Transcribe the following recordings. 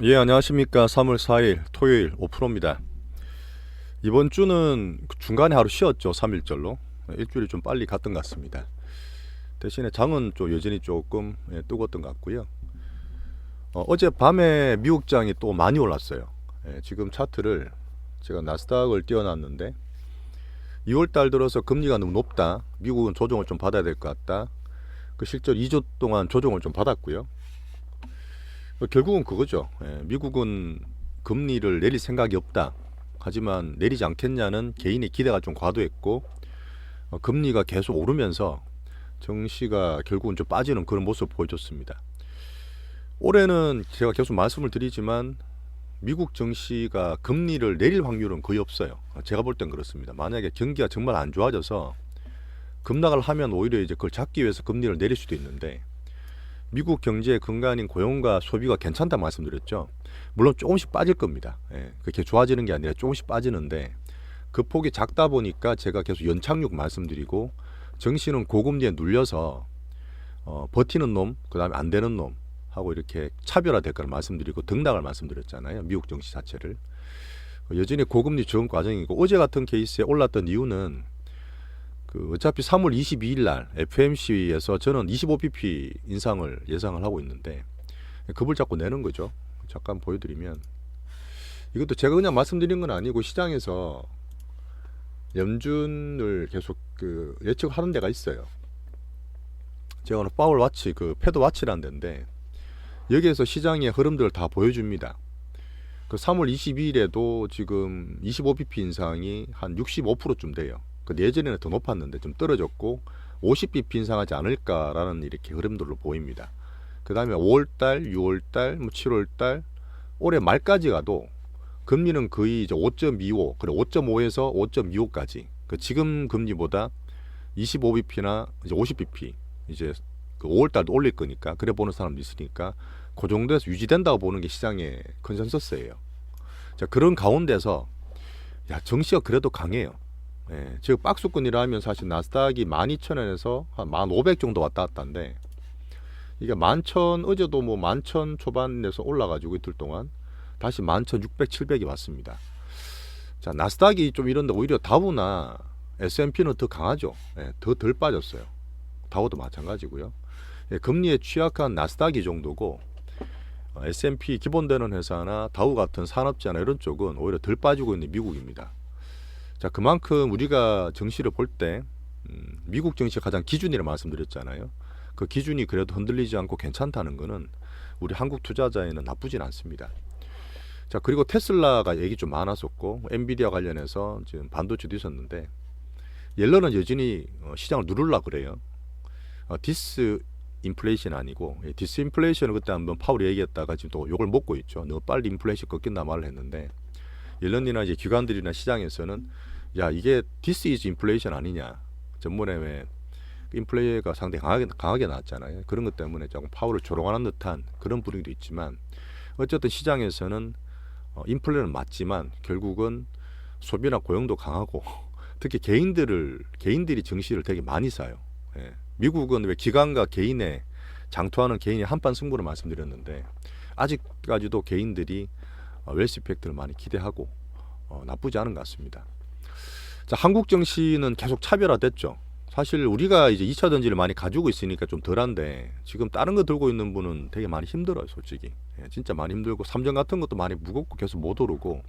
예, 안녕하십니까. 3월 4일 토요일 5%입니다. 이번 주는 중간에 하루 쉬었죠. 3일절로. 일주일이 좀 빨리 갔던 것 같습니다. 대신에 장은 좀 여전히 조금 뜨거웠던 것 같고요. 어제 밤에 미국장이 또 많이 올랐어요. 지금 차트를 제가 나스닥을 띄워놨는데 2월달 들어서 금리가 너무 높다. 미국은 조정을 좀 받아야 될 것 같다. 그 실제로 2주 동안 조정을 좀 받았고요. 결국은 그거죠. 미국은 금리를 내릴 생각이 없다. 하지만 내리지 않겠냐는 개인의 기대가 좀 과도했고 금리가 계속 오르면서 증시가 결국은 좀 빠지는 그런 모습을 보여줬습니다. 올해는 제가 계속 말씀을 드리지만 미국 증시가 금리를 내릴 확률은 거의 없어요. 제가 볼 땐 그렇습니다. 만약에 경기가 정말 안 좋아져서 급락을 하면 오히려 이제 그걸 잡기 위해서 금리를 내릴 수도 있는데 미국 경제의 근간인 고용과 소비가 괜찮다 말씀드렸죠. 물론 조금씩 빠질 겁니다. 그렇게 좋아지는 게 아니라 조금씩 빠지는데 그 폭이 작다 보니까 제가 계속 연착륙 말씀드리고 증시는 고금리에 눌려서 버티는 놈, 그 다음에 안 되는 놈 하고 이렇게 차별화될 걸 말씀드리고 등락을 말씀드렸잖아요. 미국 증시 자체를. 여전히 고금리 적응 과정이고 어제 같은 케이스에 올랐던 이유는 어차피 3월 22일 날 FMC에서 저는 25bp 인상을 예상을 하고 있는데 급을 잡고 내는 거죠. 잠깐 보여드리면 이것도 제가 그냥 말씀드린 건 아니고 시장에서 연준을 계속 예측하는 데가 있어요. 제가 오늘 파월 와치 패드 와치라는 데인데 여기에서 시장의 흐름들을 다 보여줍니다. 3월 22일에도 지금 25bp 인상이 한 65%쯤 돼요. 예전에는 더 높았는데 좀 떨어졌고 50bp 인상하지 않을까라는 이렇게 흐름들로 보입니다. 그 다음에 5월달, 6월달, 7월달 올해 말까지 가도 금리는 거의 이제 5.25, 그래 5.5에서 5.25까지 지금 금리보다 25bp나 이제 50bp 이제 5월달도 올릴 거니까 그래 보는 사람도 있으니까 그 정도에서 유지된다고 보는 게 시장의 컨센서스예요. 자, 그런 가운데서 증시가 그래도 강해요. 즉 박스권이라 하면 사실 나스닥이 12,000원에서 한 1,500 정도 왔다 갔다인데 이게 11,000 어제도 뭐 11,000 초반에서 올라가지고 이틀 동안 다시 11,600, 700이 왔습니다. 자, 나스닥이 좀 이런데 오히려 다우나 S&P는 더 강하죠. 더 덜 빠졌어요. 다우도 마찬가지고요. 금리에 취약한 나스닥이 정도고 S&P 기본되는 회사나 다우 같은 산업재나 이런 쪽은 오히려 덜 빠지고 있는 미국입니다. 자, 그만큼 우리가 증시를 볼 때 미국 증시 가장 기준이라 말씀드렸잖아요. 그 기준이 그래도 흔들리지 않고 괜찮다는 거는 우리 한국 투자자에는 나쁘진 않습니다. 자, 그리고 테슬라가 얘기 좀 많았었고 엔비디아 관련해서 지금 반도체도 있었는데 옐런은 여전히 시장을 누르려고 그래요. 디스 인플레이션 아니고 디스 인플레이션을 그때 한번 파월이 얘기했다가 지금 또 욕을 먹고 있죠. 너무 빨리 인플레이션 꺾인다 말을 했는데 옐런이나 이제 기관들이나 시장에서는 야, 이게 this is inflation 아니냐. 전번에 왜 인플레이가 상당히 강하게 나왔잖아요. 그런 것 때문에 조금 파월을 조롱하는 듯한 그런 분위기도 있지만 어쨌든 시장에서는 인플레는 맞지만 결국은 소비나 고용도 강하고 특히 개인들이 증시를 되게 많이 사요. 미국은 왜 기관과 개인의 장투하는 개인의 한판 승부를 말씀드렸는데 아직까지도 개인들이 웰스 이펙트를 많이 기대하고 나쁘지 않은 것 같습니다. 자, 한국 증시는 계속 차별화됐죠. 사실 우리가 이제 2차 전지를 많이 가지고 있으니까 좀 덜한데 지금 다른 거 들고 있는 분은 되게 많이 힘들어요, 솔직히. 진짜 많이 힘들고 삼정 같은 것도 많이 무겁고 계속 못 오르고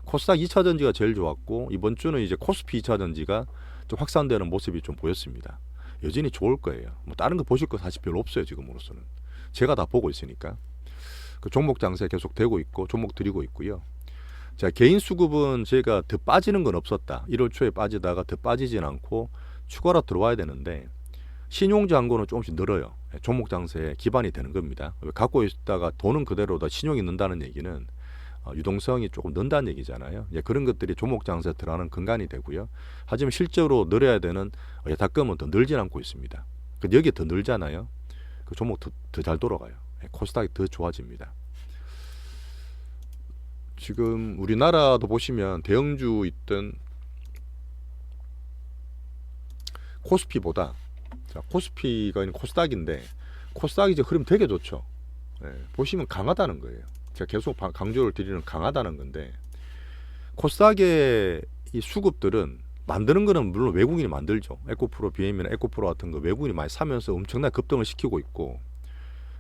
코스닥 2차 전지가 제일 좋았고 이번 주는 이제 코스피 2차 전지가 좀 확산되는 모습이 좀 보였습니다. 여전히 좋을 거예요. 뭐 다른 거 보실 거 사실 별로 없어요, 지금으로서는. 제가 다 보고 있으니까. 종목 장세 계속 되고 있고 종목 드리고 있고요. 자, 개인 수급은 제가 더 빠지는 건 없었다. 1월 초에 빠지다가 더 빠지진 않고 추가로 들어와야 되는데 신용잔고는 조금씩 늘어요. 종목 장세에 기반이 되는 겁니다. 갖고 있다가 돈은 그대로다 신용이 는다는 얘기는 유동성이 조금 는다는 얘기잖아요. 그런 것들이 종목 장세에 들어가는 근간이 되고요. 하지만 실제로 늘어야 되는 예탁금은 더 늘진 않고 있습니다. 여기 더 늘잖아요. 그 종목 더 잘 돌아가요. 코스닥이 더 좋아집니다. 지금 우리나라도 보시면 대형주 있던 코스피보다 코스피가 코스닥인데 코스닥이 이제 흐름 되게 좋죠. 보시면 강하다는 거예요. 제가 계속 강조를 드리는 강하다는 건데, 코스닥의 이 수급들은 만드는 거는 물론 외국인이 만들죠. 에코프로 BM이나 에코프로 같은 거 외국인이 많이 사면서 엄청나게 급등을 시키고 있고,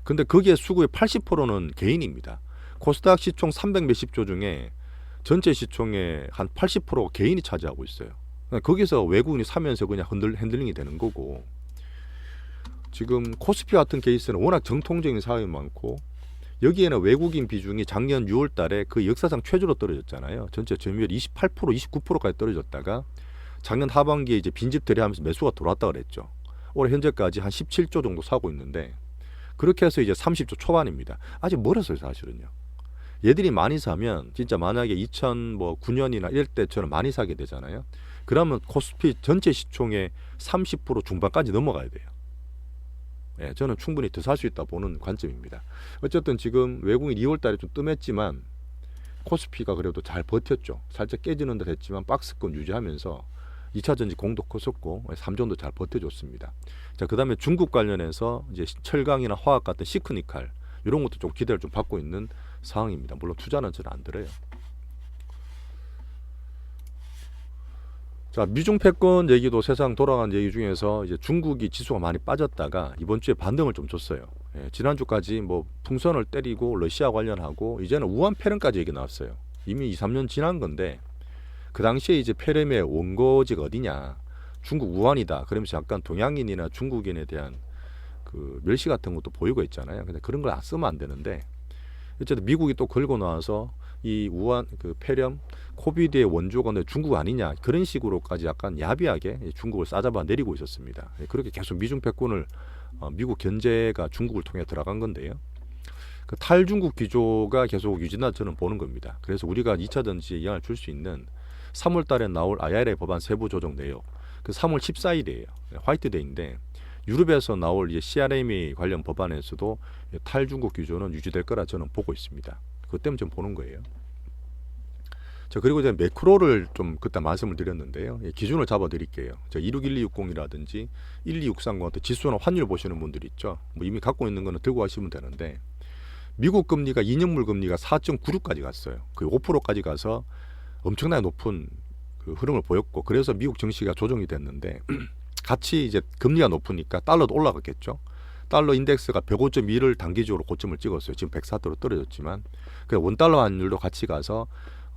근데 거기에 수급의 80%는 개인입니다. 코스닥 시총 300 몇십 조 중에 전체 시총의 한 80%가 개인이 차지하고 있어요. 거기서 외국인이 사면서 그냥 핸들링이 되는 거고, 지금 코스피 같은 케이스는 워낙 정통적인 사업이 많고, 여기에는 외국인 비중이 작년 6월 달에 그 역사상 최저로 떨어졌잖아요. 전체 점유율 28%, 29%까지 떨어졌다가 작년 하반기에 이제 빈집 대리하면서 매수가 들어왔다 그랬죠. 올해 현재까지 한 17조 정도 사고 있는데, 그렇게 해서 이제 30조 초반입니다. 아직 멀었어요, 사실은요. 얘들이 많이 사면 진짜 만약에 2009년이나 이럴 때처럼 많이 사게 되잖아요. 그러면 코스피 전체 시총의 30% 중반까지 넘어가야 돼요. 예, 저는 충분히 더 살 수 있다 보는 관점입니다. 어쨌든 지금 외국인 2월 달에 좀 뜸했지만 코스피가 그래도 잘 버텼죠. 살짝 깨지는 듯 했지만 박스권 유지하면서 2차전지 공도 컸었고 3전도 잘 버텨줬습니다. 자, 그 다음에 중국 관련해서 이제 철강이나 화학 같은 시크니칼 이런 것도 좀 기대를 좀 받고 있는 상황입니다. 물론 투자는 저는 안 들어요. 자, 미중 패권 얘기도 세상 돌아간 얘기 중에서 이제 중국이 지수가 많이 빠졌다가 이번 주에 반등을 좀 줬어요. 예, 지난주까지 뭐 풍선을 때리고 러시아 관련하고 이제는 우한 폐렴까지 얘기 나왔어요. 이미 2, 3년 지난 건데 그 당시에 이제 폐렴의 원고지가 어디냐, 중국 우한이다. 그러면서 약간 동양인이나 중국인에 대한 그 멸시 같은 것도 보이고 있잖아요. 근데 그런 걸 쓰면 안 되는데, 어쨌든 미국이 또 걸고 나와서 이 우한 그 폐렴 코비드의 원조가 중국 아니냐, 그런 식으로까지 약간 야비하게 중국을 싸잡아 내리고 있었습니다. 그렇게 계속 미중 패권을 미국 견제가 중국을 통해 들어간 건데요. 그 탈중국 기조가 계속 유지나 저는 보는 겁니다. 그래서 우리가 2차 전지에 영향을 줄 수 있는 3월 달에 나올 IRA 법안 세부 조정 내용, 그 3월 14일이에요. 화이트데이인데 유럽에서 나올 이제 CRMA 관련 법안에서도 탈중국 기조는 유지될 거라 저는 보고 있습니다. 그것 때문에 좀 보는 거예요. 자, 그리고 이제 매크로를 좀 그때 말씀을 드렸는데요. 기준을 잡아 드릴게요. 261260이라든지 12630 같은 지수나 환율 보시는 분들 있죠. 뭐 이미 갖고 있는 거는 들고 가시면 되는데, 미국 금리가 2년물 금리가 4.96까지 갔어요. 그 5%까지 가서 엄청나게 높은 그 흐름을 보였고, 그래서 미국 증시가 조정이 됐는데 같이 이제 금리가 높으니까 달러도 올라갔겠죠. 달러 인덱스가 105.1을 단기적으로 고점을 찍었어요. 지금 104도로 떨어졌지만 그 원달러 환율도 같이 가서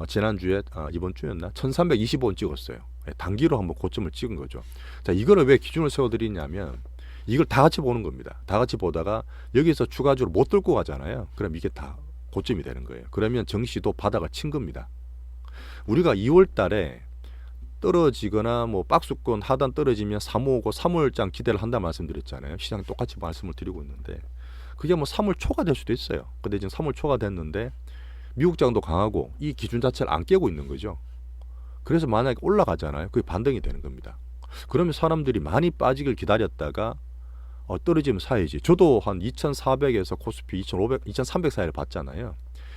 지난주에 이번 주였나 1325원 찍었어요. 단기로 한번 고점을 찍은 거죠. 자, 이거를 왜 기준을 세워드리냐면 이걸 다 같이 보는 겁니다. 다 같이 보다가 여기서 추가적으로 못 들고 가잖아요. 그럼 이게 다 고점이 되는 거예요. 그러면 정시도 바닥을 친 겁니다. 우리가 2월 달에 떨어지거나 뭐 박스권 하단 떨어지면 3월 3월장 기대를 한다 말씀드렸잖아요. 시장이 똑같이 말씀을 드리고 있는데 그게 뭐 3월 초가 될 수도 있어요. 근데 지금 3월 초가 됐는데 미국장도 강하고 이 기준 자체를 안 깨고 있는 거죠. 그래서 만약에 올라가잖아요. 그게 반등이 되는 겁니다. 그러면 사람들이 많이 빠지길 기다렸다가 떨어지면 사야지. 저도 한 2400에서 코스피 2500, 2300 사이를 봤잖아요.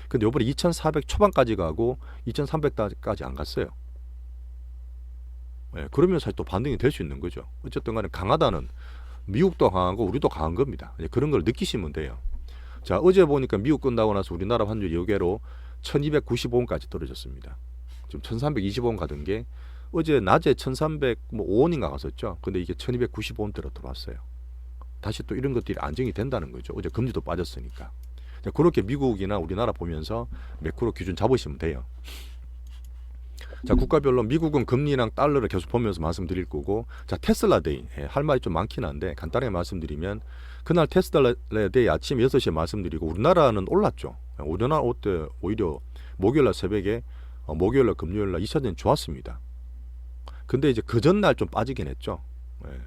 근데 이번에 2400 초반까지 가고 2300까지 안 갔어요. 네, 그러면 사실 또 반등이 될 수 있는 거죠. 어쨌든 간에 강하다는 미국도 강하고 우리도 강한 겁니다. 그런 걸 느끼시면 돼요. 자, 어제 보니까 미국 끝나고 나서 우리나라 환율이 여기로 1295원까지 떨어졌습니다. 지금 1325원 가던 게 어제 낮에 1305원인가 갔었죠. 근데 이게 1295원대로 들어왔어요. 다시 또 이런 것들이 안정이 된다는 거죠. 어제 금리도 빠졌으니까. 자, 그렇게 미국이나 우리나라 보면서 매크로 기준 잡으시면 돼요. 자, 국가별로 미국은 금리랑 달러를 계속 보면서 말씀드릴 거고, 자, 테슬라 데이 할 말이 좀 많긴 한데 간단하게 말씀드리면 그날 테슬라 데이 아침 6시에 말씀드리고 우리나라는 올랐죠. 우리나라 때 오히려 목요일날 새벽에 목요일날 금요일날 2차전지 좋았습니다. 근데 이제 그 전날 좀 빠지긴 했죠.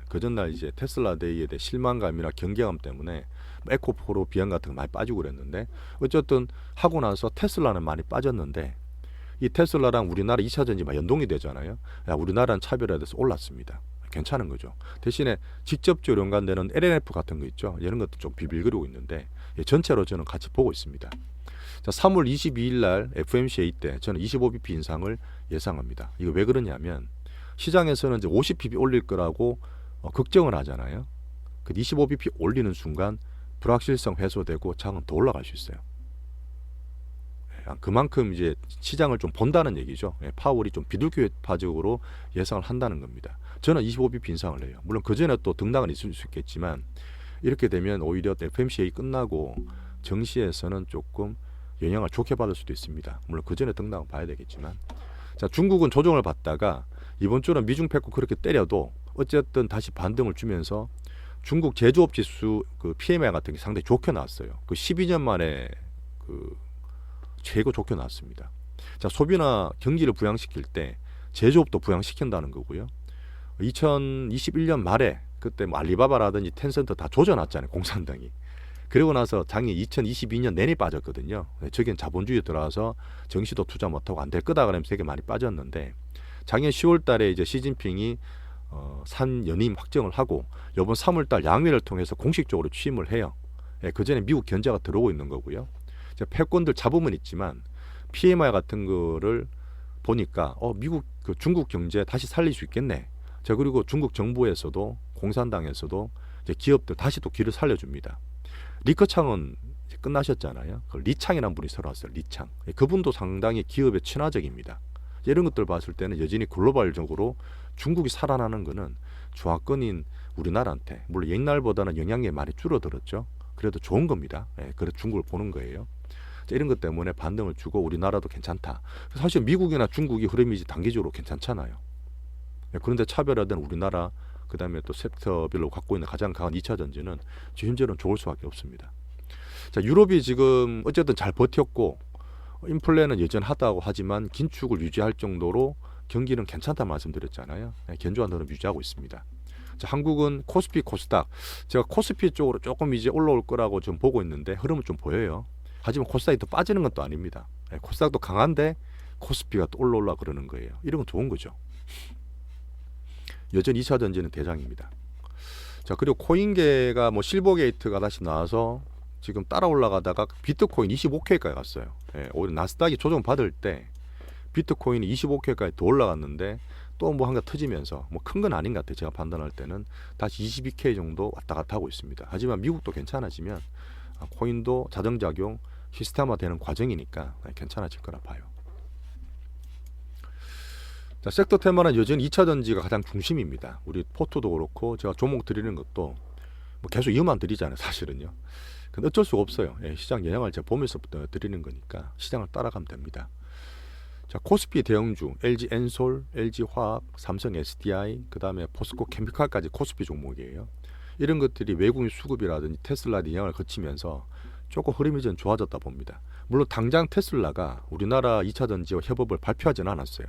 그 전날 이제 테슬라 데이에 대해 실망감이나 경계감 때문에 에코프로 비행 같은 거 많이 빠지고 그랬는데, 어쨌든 하고 나서 테슬라는 많이 빠졌는데 이 테슬라랑 우리나라 2차전지가 연동이 되잖아요. 우리나라는 차별화돼서 올랐습니다. 괜찮은 거죠. 대신에 직접적으로 연관되는 LNF 같은 거 있죠. 이런 것도 좀 비빌거리고 있는데 전체로 저는 같이 보고 있습니다. 자, 3월 22일 날 FOMC 때 저는 25bp 인상을 예상합니다. 이거 왜 그러냐면 시장에서는 이제 50bp 올릴 거라고 걱정을 하잖아요. 그 25bp 올리는 순간 불확실성 해소되고 장은 더 올라갈 수 있어요. 그만큼 이제 시장을 좀 본다는 얘기죠. 파월이 좀 비둘기파적으로 예상을 한다는 겁니다. 저는 25bp 인상을 해요. 물론 그 전에 또 등락은 있을 수 있겠지만 이렇게 되면 오히려 FMCA 끝나고 정시에서는 조금 영향을 좋게 받을 수도 있습니다. 물론 그 전에 등락은 봐야 되겠지만, 자, 중국은 조정을 받다가 이번 주는 미중 패권 그렇게 때려도 어쨌든 다시 반등을 주면서 중국 제조업 지수 그 PMI 같은 게 상당히 좋게 나왔어요. 그 12년 만에 그 최고 좋게 나왔습니다. 자, 소비나 경기를 부양시킬 때 제조업도 부양시킨다는 거고요. 2021년 말에 그때 뭐 알리바바라든지 텐센트 다 조져놨잖아요, 공산당이. 그리고 나서 장이 2022년 내내 빠졌거든요. 저긴 자본주의에 들어와서 정시도 투자 못하고 안 될 거다 그러면서 되게 많이 빠졌는데, 작년 10월 달에 이제 시진핑이 산연임 확정을 하고 이번 3월 달 양회를 통해서 공식적으로 취임을 해요. 그 전에 미국 견제가 들어오고 있는 거고요. 이제 패권들 잡음은 있지만 PMI 같은 거를 보니까 미국 그 중국 경제 다시 살릴 수 있겠네. 자, 그리고 중국 정부에서도 공산당에서도 이제 기업들 다시 또 길을 살려줍니다. 리커창은 끝나셨잖아요. 그 리창이라는 분이 새로 왔어요. 리창. 그분도 상당히 기업에 친화적입니다. 이런 것들 봤을 때는 여전히 글로벌적으로 중국이 살아나는 거는 조합권인 우리나라한테, 물론 옛날보다는 영향력이 많이 줄어들었죠. 그래도 좋은 겁니다. 그래서 중국을 보는 거예요. 자, 이런 것 때문에 반등을 주고 우리나라도 괜찮다. 사실 미국이나 중국이 흐름이 단기적으로 괜찮잖아요. 그런데 차별화된 우리나라, 그 다음에 또 섹터별로 갖고 있는 가장 강한 2차 전지는 현재는 좋을 수밖에 없습니다. 자, 유럽이 지금 어쨌든 잘 버텼고 인플레는 여전하다고 하지만 긴축을 유지할 정도로 경기는 괜찮다 말씀드렸잖아요. 견조한 흐름 유지하고 있습니다. 자, 한국은 코스피, 코스닥, 제가 코스피 쪽으로 조금 이제 올라올 거라고 좀 보고 있는데 흐름은 좀 보여요. 하지만 코스닥이 또 빠지는 건 또 아닙니다. 코스닥도 강한데 코스피가 또 올라올라 그러는 거예요. 이런 건 좋은 거죠. 여전히 2차 전지는 대장입니다. 자, 그리고 코인계가 뭐 실버게이트가 다시 나와서 지금 따라 올라가다가 비트코인 25K까지 갔어요. 오히려 나스닥이 조정 받을 때 비트코인이 25K까지 더 올라갔는데 또 뭐 한가 터지면서 뭐 큰 건 아닌 것 같아요. 제가 판단할 때는 다시 22K 정도 왔다 갔다 하고 있습니다. 하지만 미국도 괜찮아지면 코인도 자정작용 시스템화되는 과정이니까 괜찮아질 거라 봐요. 자, 섹터 테마는 여전히 2차 전지가 가장 중심입니다. 우리 포트도 그렇고 제가 종목 드리는 것도 뭐 계속 이유만 드리잖아요, 사실은요. 근데 어쩔 수가 없어요. 시장 영향을 제가 보면서부터 드리는 거니까 시장을 따라가면 됩니다. 자, 코스피 대형주 LG 엔솔, LG 화학, 삼성 SDI, 그 다음에 포스코 케미칼까지 코스피 종목이에요. 이런 것들이 외국인 수급이라든지 테슬라 영향을 거치면서 조금 흐름이 좀 좋아졌다 봅니다. 물론 당장 테슬라가 우리나라 2차 전지와 협업을 발표하지는 않았어요.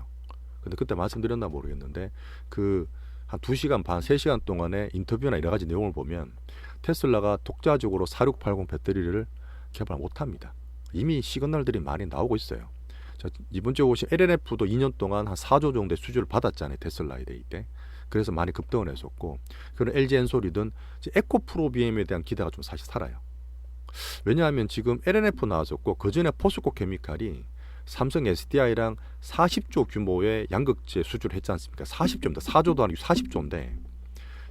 근데 그때 말씀드렸나 모르겠는데 그 한 2시간 반, 3시간 동안의 인터뷰나 여러 가지 내용을 보면 테슬라가 독자적으로 4680 배터리를 개발 못합니다. 이미 시그널들이 많이 나오고 있어요. 자, 이번 주에 오신 LNF도 2년 동안 한 4조 정도의 수주를 받았잖아요. 테슬라에 대해 때. 그래서 많이 급등을 했었고, 그런 LG 엔솔이든 에코프로비엠에 대한 기대가 좀 사실 살아요. 왜냐하면 지금 LNF 나왔었고 그 전에 포스코 케미칼이 삼성 SDI랑 40조 규모의 양극재 수주를 했지 않습니까? 40조입니다. 4조도 아니고 40조인데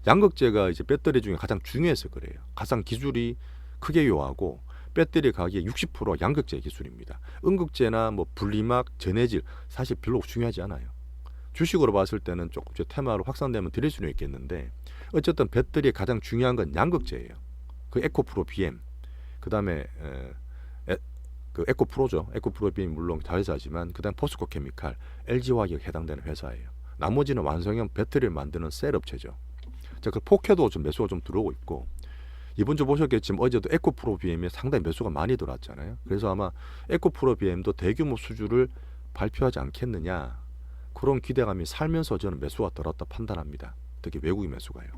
양극재가 이제 배터리 중에 가장 중요해서 그래요. 가상 기술이 크게 요하고 배터리 가격의 60% 양극재 기술입니다. 음극재나 뭐 분리막, 전해질 사실 별로 중요하지 않아요. 주식으로 봤을 때는 조금 테마로 확산되면 드릴 수는 있겠는데 어쨌든 배터리의 가장 중요한 건 양극재예요. 그 에코프로 BM, 그 다음에 그 에코프로죠. 에코프로 BM 물론 자회사지만 그다음 포스코 케미칼, LG화학에 해당되는 회사예요. 나머지는 완성형 배터리를 만드는 셀 업체죠. 자, 그 포켓도 좀 매수가 좀 들어오고 있고 이번 주 보셨겠지만 어제도 에코프로 BM에 상당히 매수가 많이 들어왔잖아요. 그래서 아마 에코프로 BM도 대규모 수주를 발표하지 않겠느냐 그런 기대감이 살면서 저는 매수가 들었다 판단합니다. 특히 외국인 매수가요.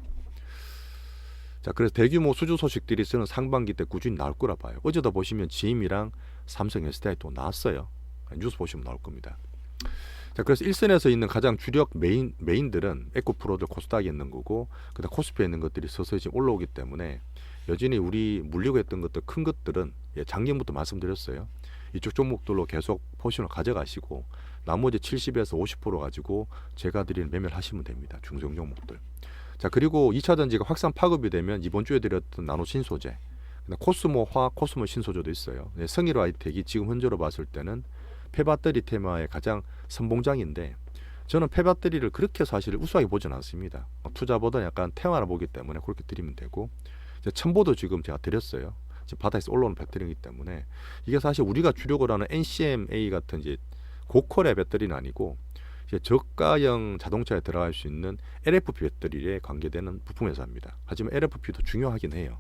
자, 그래서 대규모 수주 소식들이 저는 상반기 때 꾸준히 나올 거라 봐요. 어제도 보시면 GM이랑 삼성 SDI 또 나왔어요. 뉴스 보시면 나올 겁니다. 자, 그래서 일선에서 있는 가장 주력 메인들은 에코프로들 코스닥에 있는 거고 그다음 코스피에 있는 것들이 서서히 지금 올라오기 때문에 여전히 우리 물리고 했던 것들 큰 것들은 작년부터 말씀드렸어요. 이쪽 종목들로 계속 포지션을 가져가시고 나머지 70에서 50% 가지고 제가 드리는 매매를 하시면 됩니다. 중소형 종목들. 자, 그리고 2차 전지가 확산 파급이 되면 이번 주에 드렸던 나노신소재, 코스모화, 코스모 신소재도 있어요. 성일 하이텍이 지금 현재로 봤을 때는 폐배터리 테마의 가장 선봉장인데, 저는 폐배터리를 그렇게 사실 우수하게 보지는 않습니다. 투자보다 약간 테마를 보기 때문에 그렇게 드리면 되고, 첨보도 지금 제가 드렸어요. 지금 바닥에서 올라오는 배터리이기 때문에 이게 사실 우리가 주력으로 하는 NCMA 같은 이제 고퀄의 배터리는 아니고, 이제 저가형 자동차에 들어갈 수 있는 LFP 배터리에 관계되는 부품 회사입니다. 하지만 LFP도 중요하긴 해요.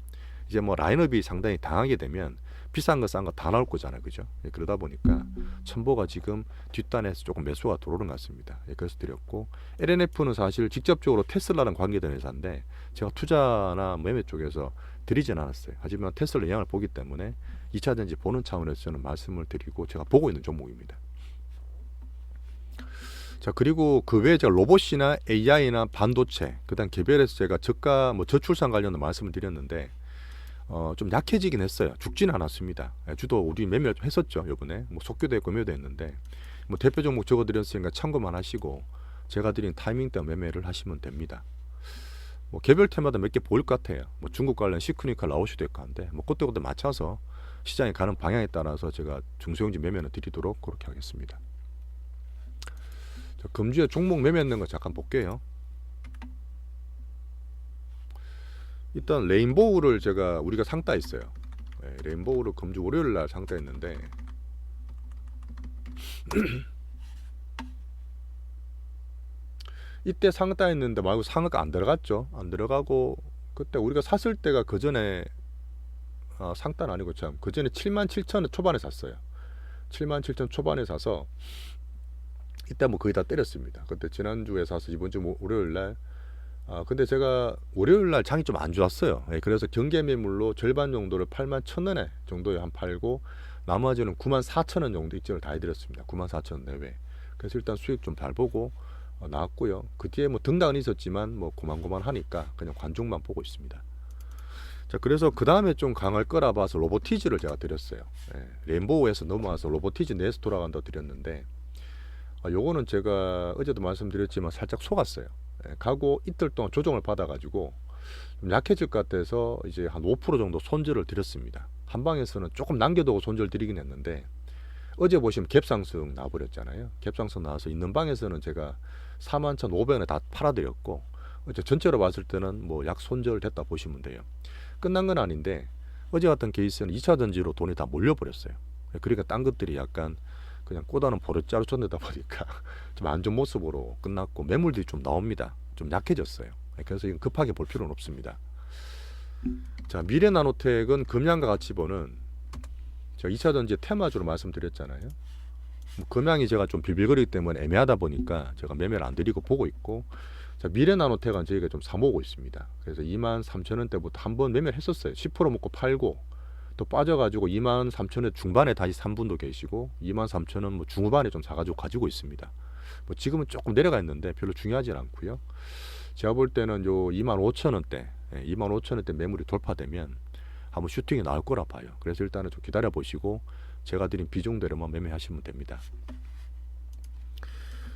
이제 뭐 라인업이 상당히 당하게 되면 비싼 거 싼 거 다 나올 거잖아요, 그죠? 그러다 보니까 첨보가 지금 뒷단에서 조금 매수가 들어오는 것 같습니다. 그래서 드렸고, LNF는 사실 직접적으로 테슬라랑 관계된 회사인데 제가 투자나 매매 쪽에서 드리진 않았어요. 하지만 테슬라 영향을 보기 때문에 2차전지 보는 차원에서 저는 말씀을 드리고 제가 보고 있는 종목입니다. 자, 그리고 그 외에 제가 로봇이나 AI나 반도체, 그다음 개별해서 제가 저가 뭐 저출산 관련된 말씀을 드렸는데 좀 약해지긴 했어요. 죽지는 않았습니다. 주도 우리 매매를 좀 했었죠, 이번에. 뭐 속교도 했고 매매도 했는데, 뭐 대표 종목 적어드렸으니까 참고만 하시고 제가 드린 타이밍 때 매매를 하시면 됩니다. 뭐 개별 테마다 몇 개 보일 것 같아요. 뭐 중국 관련 시크니까 라오시도 있고 한데, 뭐 그때그때 맞춰서 시장이 가는 방향에 따라서 제가 중소형주 매매는 드리도록 그렇게 하겠습니다. 자, 금주에 종목 매매했는 거 잠깐 볼게요. 일단 레인보우를 우리가 상따했어요. 레인보우를 금주 월요일 날 상따했는데 이때 상따했는데 말고 상한가 안 들어갔죠. 안 들어가고 그때 우리가 샀을 때가 그 전에 상따는 아니고 참 그 전에 77,000원 초반에 샀어요. 77,000원 초반에 사서 이때 뭐 거의 다 때렸습니다. 그때 지난주에 사서 이번주 월요일 날 근데 제가 월요일날 장이 좀 안 좋았어요. 그래서 경계 매물로 절반 정도를 81,000원에 정도에 한 팔고, 나머지는 94,000원 정도 입증을 다 해드렸습니다. 94,000원 내외. 그래서 일단 수익 좀 잘 보고 나왔고요. 그 뒤에 뭐 등락은 있었지만 뭐 고만고만 하니까 그냥 관중만 보고 있습니다. 자, 그래서 그 다음에 좀 강할 거라 봐서 로보티즈를 제가 드렸어요. 레인보우에서 넘어와서 로보티즈 내에서 돌아간다 드렸는데, 요거는 제가 어제도 말씀드렸지만 살짝 속았어요. 가고 이틀 동안 조정을 받아가지고 좀 약해질 것 같아서 이제 한 5% 정도 손절을 드렸습니다. 한방에서는 조금 남겨두고 손절 드리긴 했는데, 어제 보시면 갭상승 나와버렸잖아요. 갭상승 나와서 있는 방에서는 제가 41,500원에 다 팔아드렸고, 어제 전체로 봤을 때는 뭐 약 손절 됐다 보시면 돼요. 끝난 건 아닌데 어제 같은 케이스는 2차전지로 돈이 다 몰려버렸어요. 그러니까 딴 것들이 약간 그냥 꼬다는 버릇자루 쫓내다 보니까 좀 안 좋은 모습으로 끝났고, 매물들이 좀 나옵니다. 좀 약해졌어요. 그래서 이건 급하게 볼 필요는 없습니다. 자, 미래나노텍은 금양과 같이 보는 제가 2차전지 테마주로 말씀드렸잖아요. 뭐 금양이 제가 좀 빌빌거리기 때문에 애매하다 보니까 제가 매매를 안 드리고 보고 있고, 자, 미래나노텍은 저희가 좀 사모으고 있습니다. 그래서 23,000원대부터 한번 매매를 했었어요. 10% 먹고 팔고 또 빠져가지고 23,000원 중반에 다시 3분도 계시고, 23,000원 뭐 중후반에 좀 사가지고 가지고 있습니다. 뭐 지금은 조금 내려가 있는데 별로 중요하진 않고요. 제가 볼 때는 요 25,000원대 25,000원대 매물이 돌파되면 한번 슈팅이 나올 거라 봐요. 그래서 일단은 좀 기다려 보시고 제가 드린 비중대로만 매매하시면 됩니다.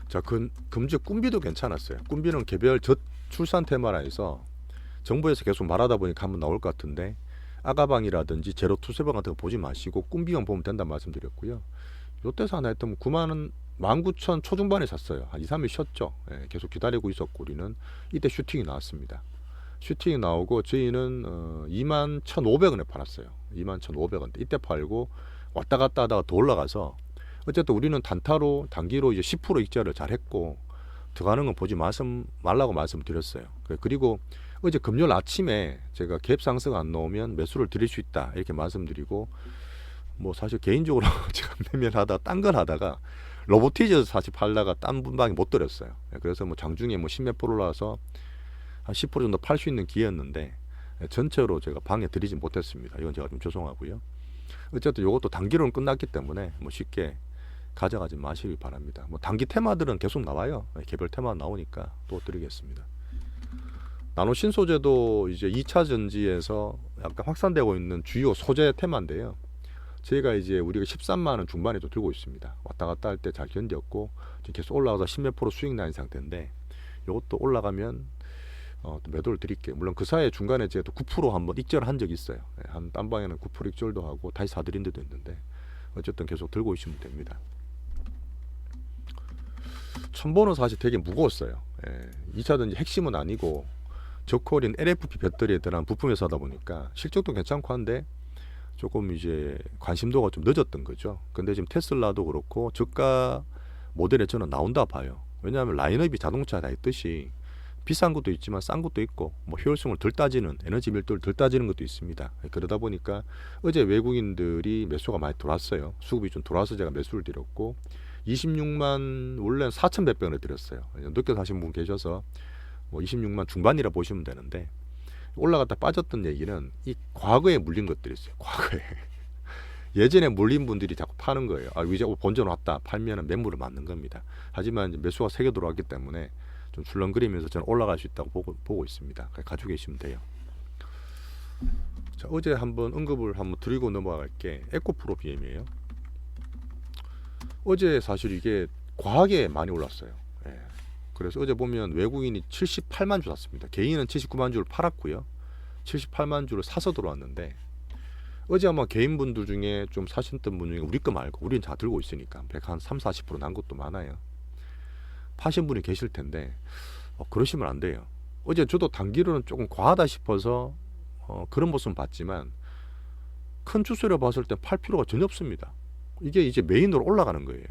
자, 금주 꿈비도 괜찮았어요. 꿈비는 개별 저출산 테마라 해서 정부에서 계속 말하다 보니까 한번 나올 것 같은데, 아가방이라든지 제로 투세방 같은 거 보지 마시고 꿈비만 보면 된다는 말씀드렸고요. 요때서 하나 했던 19,000 초중반에 샀어요. 한 2, 3일 쉬었죠. 계속 기다리고 있었고, 우리는 이때 슈팅이 나왔습니다. 슈팅이 나오고 저희는 21,500원에 팔았어요. 21,500원대 이때 팔고 왔다 갔다 하다가 더 올라가서, 어쨌든 우리는 단기로 이제 10% 익절을 잘 했고, 들어가는 건 보지 말라고 말씀드렸어요. 그리고 어제 금요일 아침에 제가 갭 상승 안 나오면 매수를 드릴 수 있다 이렇게 말씀드리고, 뭐 사실 개인적으로 제가 매매를 하다가 딴 걸 하다가 로보티즈 사실 팔다가 딴 분방에 못 들였어요. 그래서 뭐 장중에 뭐 10몇 프로 올라서 한 10% 정도 팔 수 있는 기회였는데 전체로 제가 방에 들이지 못했습니다. 이건 제가 좀 죄송하고요. 어쨌든 이것도 단기로는 끝났기 때문에 뭐 쉽게 가져가지 마시기 바랍니다. 뭐 단기 테마들은 계속 나와요. 개별 테마 나오니까 또 드리겠습니다. 나노 신소재도 이제 2차 전지에서 약간 확산되고 있는 주요 소재 테마인데요. 저희가 이제 우리가 13만원 중반에도 들고 있습니다. 왔다 갔다 할 때 잘 견뎠고 지금 계속 올라가서 10몇 프로 수익 나는 상태인데, 이것도 올라가면 또 매도를 드릴게요. 물론 그 사이에 중간에 제가 또 9% 한번 익절을 한 적이 있어요. 한 딴 방에는 9% 익절도 하고 다시 사드린 데도 있는데 어쨌든 계속 들고 있으면 됩니다. 첨보는 사실 되게 무거웠어요. 2차전지 핵심은 아니고 저코린 LFP 배터리에 들어간 부품 회사다 보니까 실적도 괜찮고 한데 조금 이제 관심도가 좀 늦었던 거죠. 근데 지금 테슬라도 그렇고 저가 모델에 저는 나온다 봐요. 왜냐하면 라인업이 자동차에 다 있듯이 비싼 것도 있지만 싼 것도 있고 뭐 효율성을 덜 따지는 에너지 밀도를 덜 따지는 것도 있습니다. 그러다 보니까 어제 외국인들이 매수가 많이 들어왔어요. 수급이 좀 들어와서 제가 매수를 드렸고 26만 원래는 4,100배 원에 드렸어요. 늦게 사신 분 계셔서 뭐 26만 중반이라 보시면 되는데 올라갔다 빠졌던 얘기는 이 과거에 물린 것들이 있어요. 과거에 예전에 물린 분들이 자꾸 파는 거예요. 이제 본전 왔다 팔면은 매물을 맞는 겁니다. 하지만 이제 매수가 세게 들어왔기 때문에 좀 출렁거리면서 저는 올라갈 수 있다고 보고 있습니다. 가지고 계시면 돼요. 자, 어제 한번 언급을 한번 드리고 넘어갈게. 에코프로 BM이에요. 어제 사실 이게 과하게 많이 올랐어요. 그래서 어제 보면 외국인이 78만 주 샀습니다. 개인은 79만 주를 팔았고요. 78만 주를 사서 들어왔는데 어제 아마 개인분들 중에 좀 사셨던 분 중에 우리 거 말고 우리는 다 들고 있으니까 한 30-40% 난 것도 많아요. 파신 분이 계실 텐데 그러시면 안 돼요. 어제 저도 단기로는 조금 과하다 싶어서 그런 모습은 봤지만 큰 추세로 봤을 때 팔 필요가 전혀 없습니다. 이게 이제 메인으로 올라가는 거예요.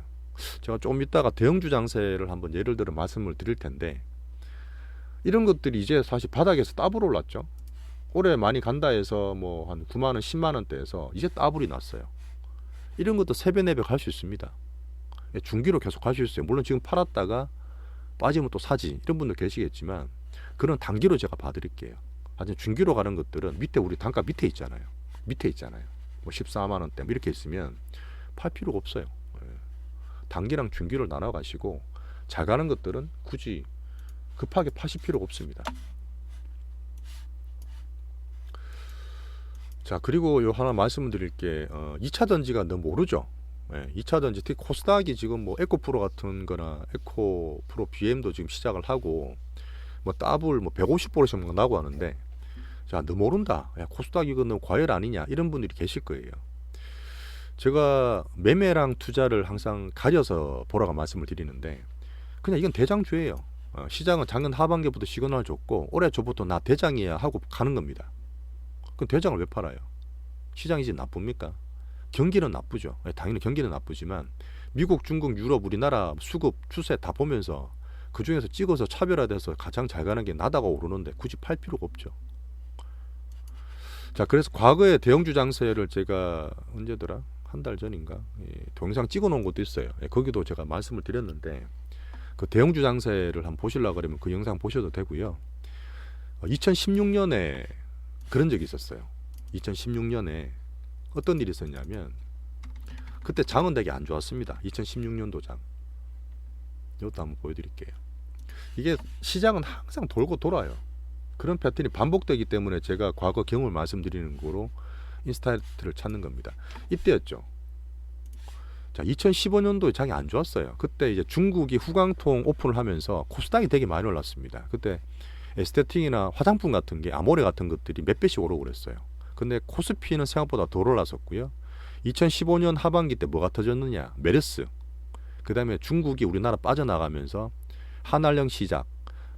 제가 조금 이따가 대형주 장세를 한번 예를 들어 말씀을 드릴 텐데 이런 것들이 이제 사실 바닥에서 따블 올랐죠. 올해 많이 간다 해서 뭐 한 9만 원, 10만 원대에서 이제 따블이 났어요. 이런 것도 3배, 4배 갈 수 있습니다. 중기로 계속 갈 수 있어요. 물론 지금 팔았다가 빠지면 또 사지 이런 분들 계시겠지만 그런 단기로 제가 봐드릴게요. 하지만 중기로 가는 것들은 밑에 우리 단가 밑에 있잖아요. 뭐 14만 원대 이렇게 있으면 팔 필요가 없어요. 단기랑 중기를 나눠 가시고 잘 가는 것들은 굳이 급하게 파실 필요가 없습니다. 자, 그리고 요 하나 말씀을 드릴 게 2차 전지가 너무 오르죠. 2차 전지 특히 코스닥이 지금 뭐 에코프로 같은 거나 에코프로 BM도 지금 시작을 하고 뭐 더블 뭐 150%씩 나고 하는데 자, 너무 오른다. 코스닥 이거 너무 과열 아니냐 이런 분들이 계실 거예요. 제가 매매랑 투자를 항상 가려서 보라고 말씀을 드리는데 그냥 이건 대장주예요. 시장은 작년 하반기부터 시그널 줬고 올해 초부터 나 대장이야 하고 가는 겁니다. 그럼 대장을 왜 팔아요? 시장이 이제 나쁩니까? 경기는 나쁘죠. 당연히 경기는 나쁘지만 미국, 중국, 유럽, 우리나라 수급 추세 다 보면서 그 중에서 찍어서 차별화돼서 가장 잘 가는 게 나다가 오르는데 굳이 팔 필요가 없죠. 자, 그래서 과거에 대형주 장세를 제가 언제더라? 한 달 전인가 동영상 찍어 놓은 것도 있어요. 거기도 제가 말씀을 드렸는데 그 대형주 장세를 한번 보시려고 그러면 그 영상 보셔도 되고요. 2016년에 그런 적이 있었어요. 2016년에 어떤 일이 있었냐면 그때 장은 되게 안 좋았습니다. 2016년도 장. 이것도 한번 보여드릴게요. 이게 시장은 항상 돌고 돌아요. 그런 패턴이 반복되기 때문에 제가 과거 경험을 말씀드리는 거로 인스타이트를 찾는 겁니다. 이때였죠. 자, 2015년도에 장이 안 좋았어요. 그때 이제 중국이 후광통 오픈을 하면서 코스닥이 되게 많이 올랐습니다. 그때 에스테틱이나 화장품 같은 게 아모레 같은 것들이 몇 배씩 오르고 그랬어요. 근데 코스피는 생각보다 덜 올랐었고요. 2015년 하반기 때 뭐가 터졌느냐? 메르스. 그 다음에 중국이 우리나라 빠져나가면서 한알령 시작.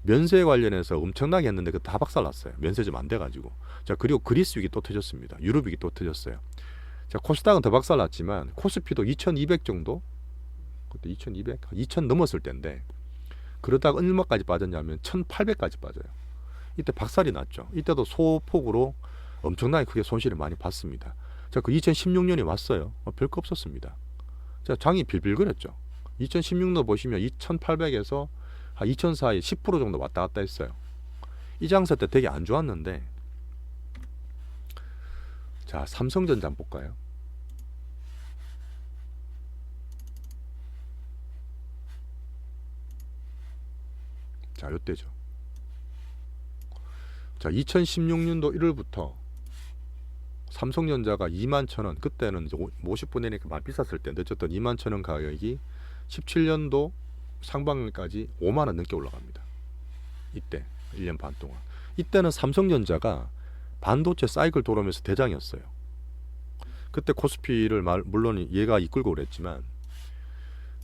면세 관련해서 엄청나게 했는데 그 다 박살났어요. 면세 좀 안 돼가지고. 자, 그리고 그리스 위기 또 터졌습니다. 유럽 위기 또 터졌어요. 자, 코스닥은 더 박살났지만 코스피도 2200 정도? 그때 2200? 2000 넘었을 때인데 그러다가 얼마까지 빠졌냐면 1800까지 빠져요. 이때 박살이 났죠. 이때도 소폭으로 엄청나게 크게 손실을 많이 봤습니다. 자, 그 2016년이 왔어요. 별거 없었습니다. 자, 장이 빌빌거렸죠. 2016년 보시면 2800에서 한 2000 사이 10% 정도 왔다 갔다 했어요. 이 장세 때 되게 안 좋았는데 자, 삼성전자 한번 볼까요? 자, 요때죠. 자, 2016년도 1월부터 삼성전자가 21,000원, 그때는 이제 50분의 1이니까 많이 비쌌을 때 늦었던 21,000원 가격이 17년도 상반기까지 5만원 넘게 올라갑니다. 이때 1년 반 동안. 이때는 삼성전자가 반도체 사이클 돌아오면서 대장이었어요. 그때 코스피를 물론 얘가 이끌고 그랬지만,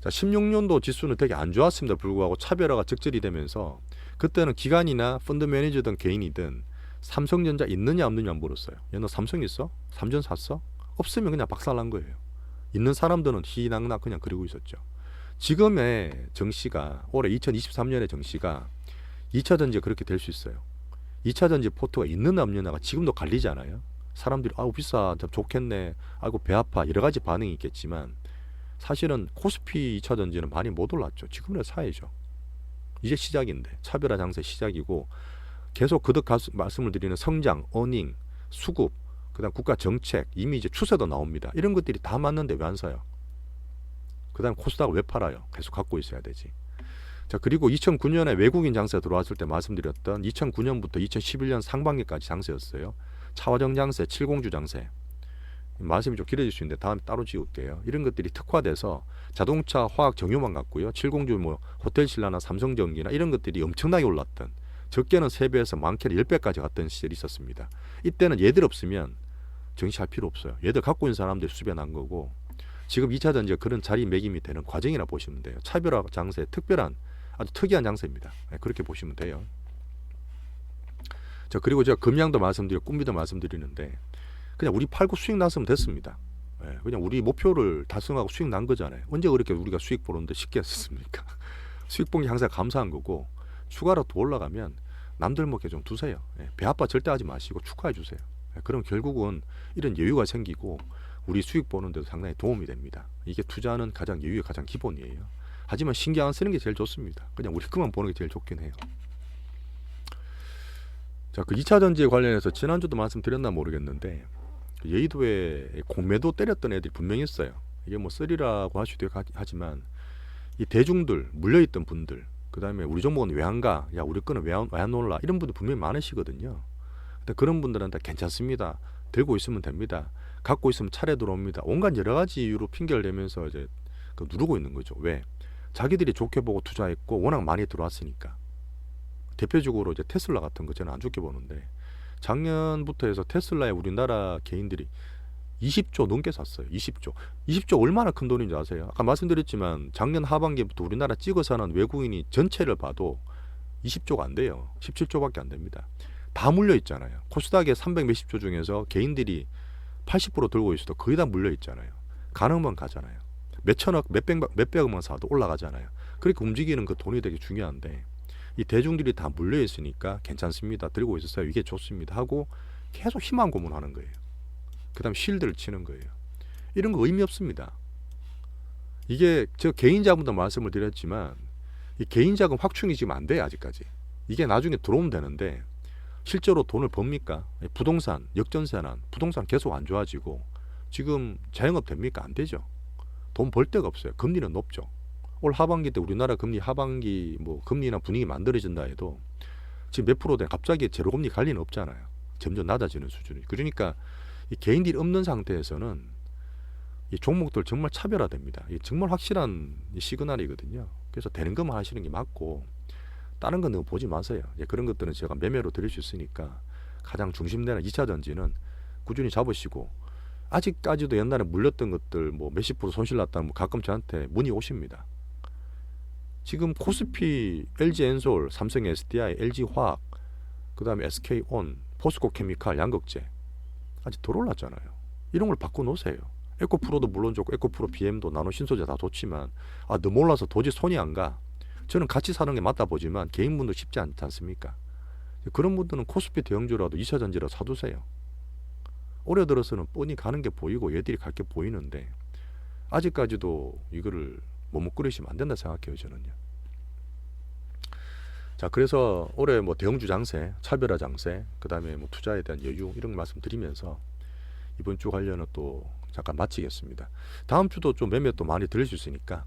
자, 16년도 지수는 되게 안 좋았습니다. 불구하고 차별화가 적절히 되면서 그때는 기관이나 펀드 매니저든 개인이든 삼성전자 있느냐 없느냐 물었어요. 얘 너 삼성 있어? 삼전 샀어? 없으면 그냥 박살난 거예요. 있는 사람들은 희낙낙 그냥 그러고 있었죠. 지금의 정시가, 올해 2023년의 정시가 2차전지가 그렇게 될 수 있어요. 2차전지 포트가 있느냐 없느냐가 지금도 갈리잖아요. 사람들이 아우 비싸, 좋겠네, 아이고 배 아파, 여러 가지 반응이 있겠지만 사실은 코스피 2차전지는 많이 못 올랐죠. 지금은 사야죠. 이제 시작인데, 차별화 장세 시작이고, 계속 거듭 말씀을 드리는 성장, 어닝, 수급, 그다음 국가 정책, 이미 이제 추세도 나옵니다. 이런 것들이 다 맞는데 왜 안 사요? 그다음 코스닥을 왜 팔아요? 계속 갖고 있어야 되지. 자, 그리고 2009년에 외국인 장세 들어왔을 때 말씀드렸던 2009년부터 2011년 상반기까지 장세였어요. 차화정 장세, 칠공주 장세. 말씀이 좀 길어질 수 있는데 다음에 따로 찍을게요. 이런 것들이 특화돼서 자동차, 화학, 정유만 갖고요. 칠공주 뭐 호텔신라나 삼성전기나 이런 것들이 엄청나게 올랐던, 적게는 3배에서 많게는 10배까지 갔던 시절이 있었습니다. 이때는 얘들 없으면 정시할 필요 없어요. 얘들 갖고 있는 사람들이 수변한 거고, 지금 2차 전지가 그런 자리매김이 되는 과정이라 보시면 돼요. 차별화 장세, 특별한 아주 특이한 장세입니다. 그렇게 보시면 돼요. 자, 그리고 제가 금양도 말씀드리고 꿈비도 말씀드리는데 그냥 우리 팔고 수익 났으면 됐습니다. 그냥 우리 목표를 달성하고 수익 난 거잖아요. 언제 그렇게 우리가 수익 보는데 쉽게 했습니까? 수익 본 게 항상 감사한 거고, 추가로 더 올라가면 남들 먹게 좀 두세요. 배 아파 절대 하지 마시고 축하해 주세요. 그럼 결국은 이런 여유가 생기고 우리 수익 보는 데도 상당히 도움이 됩니다. 이게 투자는 가장 여유의 가장 기본이에요. 하지만 신경 안 쓰는 게 제일 좋습니다. 그냥 우리 그만 보는 게 제일 좋긴 해요. 자, 그 2차 전지에 관련해서 지난주도 말씀드렸나 모르겠는데, 여의도에 공매도 때렸던 애들이 분명히 있어요. 이게 뭐 쓰리라고 할 수도 하지만 이 대중들, 물려있던 분들, 그 다음에 우리 종목은 왜 안 가? 야, 우리 거는 왜 안 올라? 이런 분들 분명히 많으시거든요. 근데 그런 분들한테 괜찮습니다. 들고 있으면 됩니다. 갖고 있으면 차례 들어옵니다. 온갖 여러 가지 이유로 핑계를 대면서 이제 누르고 있는 거죠. 왜? 자기들이 좋게 보고 투자했고 워낙 많이 들어왔으니까. 대표적으로 이제 테슬라 같은 거 저는 안 좋게 보는데, 작년부터 해서 테슬라에 우리나라 개인들이 20조 넘게 샀어요. 20조 얼마나 큰 돈인지 아세요? 아까 말씀드렸지만 작년 하반기부터 우리나라 찍어 사는 외국인이 전체를 봐도 20조가 안 돼요. 17조밖에 안 됩니다. 다 물려 있잖아요. 코스닥에 300 몇십 조 중에서 개인들이 80% 들고 있어도 거의 다 물려 있잖아요. 가능만 가잖아요. 몇천억, 몇백억만 사도 올라가잖아요. 그렇게 움직이는 그 돈이 되게 중요한데, 이 대중들이 다 물려 있으니까 괜찮습니다, 들고 있었어요, 이게 좋습니다 하고 계속 희망 고문하는 거예요. 그 다음 실드를 치는 거예요. 이런 거 의미 없습니다. 이게 저 개인 자금도 말씀을 드렸지만 이 개인 자금 확충이 지금 안 돼요. 아직까지. 이게 나중에 들어오면 되는데 실제로 돈을 법니까? 부동산, 역전세난, 부동산 계속 안 좋아지고 지금 자영업 됩니까? 안 되죠. 돈 벌 데가 없어요. 금리는 높죠. 올 하반기 때 우리나라 금리 하반기 뭐 금리나 분위기 만들어진다 해도 지금 몇 프로 돼 갑자기 제로금리 갈 리는 없잖아요. 점점 낮아지는 수준이. 그러니까 이 개인들이 없는 상태에서는 이 종목들 정말 차별화됩니다. 이 정말 확실한 시그널이거든요. 그래서 되는 것만 하시는 게 맞고 다른 건 너무 보지 마세요. 그런 것들은 제가 매매로 드릴 수 있으니까 가장 중심되는 2차 전지는 꾸준히 잡으시고, 아직까지도 옛날에 물렸던 것들 뭐 몇십 프로 손실 났다면 뭐 가끔 저한테 문의 오십니다. 지금 코스피, LG엔솔, 삼성 SDI, LG화학, 그 다음에 SK온, 포스코케미칼, 양극재 아직 덜 올랐잖아요. 이런 걸 바꿔놓으세요. 에코프로도 물론 좋고 에코프로 BM도 나노신소재 다 좋지만 너무 올라서 도저히 손이 안 가. 저는 같이 사는 게 맞다 보지만 개인분도 쉽지 않지 않습니까? 그런 분들은 코스피 대형주라도 2차전지라 사두세요. 올해 들어서는 뻔히 가는 게 보이고 얘들이 갈 게 보이는데 아직까지도 이거를 머뭇거리시면 안 된다 생각해요, 저는요. 자, 그래서 올해 뭐 대형주 장세, 차별화 장세, 그 다음에 뭐 투자에 대한 여유 이런 거 말씀드리면서 이번 주 관련은 또 잠깐 마치겠습니다. 다음 주도 좀 매매 또 많이 들을 수 있으니까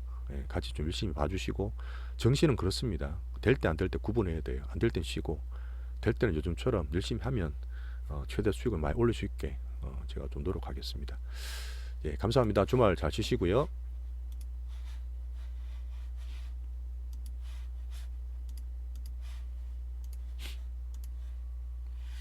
같이 좀 열심히 봐주시고, 정시는 그렇습니다. 될 때 안 될 때 구분해야 돼요. 안 될 땐 쉬고 될 때는 요즘처럼 열심히 하면 최대 수익을 많이 올릴 수 있게 제가 좀 노력하겠습니다. 감사합니다. 주말 잘 쉬시고요.